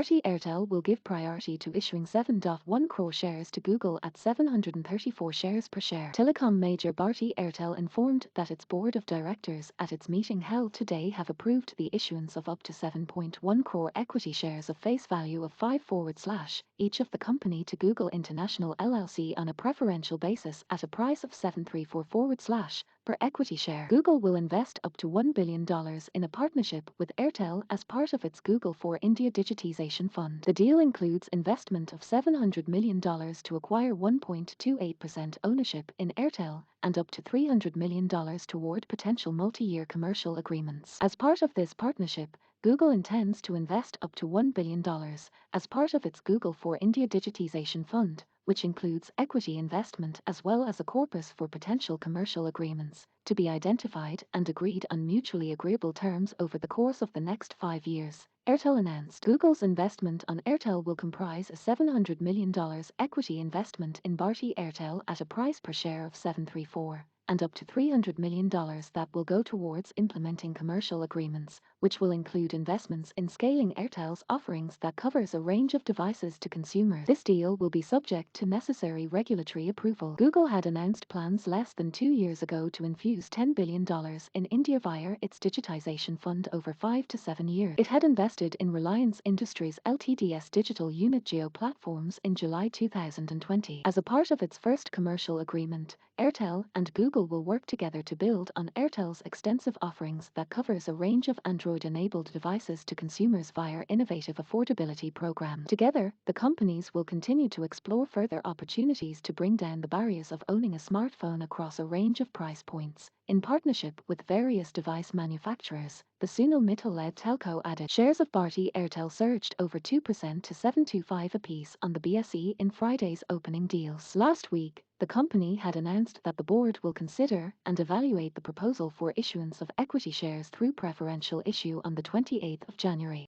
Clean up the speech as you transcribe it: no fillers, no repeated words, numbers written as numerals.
Bharti Airtel will give priority to issuing 7.1 crore shares to Google at 734 shares per share. Telecom major Bharti Airtel informed that its board of directors at its meeting held today have approved the issuance of up to 7.1 crore equity shares of face value of 5 / each of the company to Google International LLC on a preferential basis at a price of 7.34 / per equity share. Google will invest up to $1 billion in a partnership with Airtel as part of its Google for India Digitization Fund. The deal includes investment of $700 million to acquire 1.28% ownership in Airtel and up to $300 million toward potential multi-year commercial agreements. As part of this partnership, Google intends to invest up to $1 billion as part of its Google for India Digitization Fund, which includes equity investment as well as a corpus for potential commercial agreements, to be identified and agreed on mutually agreeable terms over the course of the next 5 years. Airtel announced Google's investment on Airtel will comprise a $700 million equity investment in Bharti Airtel at a price per share of 7.34, and up to $300 million that will go towards implementing commercial agreements, which will include investments in scaling Airtel's offerings that covers a range of devices to consumers. This deal will be subject to necessary regulatory approval. Google had announced plans less than 2 years ago to infuse $10 billion in India via its digitization fund over 5 to 7 years. It had invested in Reliance Industries Ltd's digital unit Jio Platforms in July 2020. As a part of its first commercial agreement, Airtel and Google will work together to build on Airtel's extensive offerings that covers a range of Android-enabled devices to consumers via innovative affordability program. Together, the companies will continue to explore further opportunities to bring down the barriers of owning a smartphone across a range of price points, in partnership with various device manufacturers. The Sunil Mittal-led telco added. Shares of Bharti Airtel surged over 2% to 725 apiece on the BSE in Friday's opening deals. Last week, the company had announced that the board will consider and evaluate the proposal for issuance of equity shares through preferential issue on the 28th of January.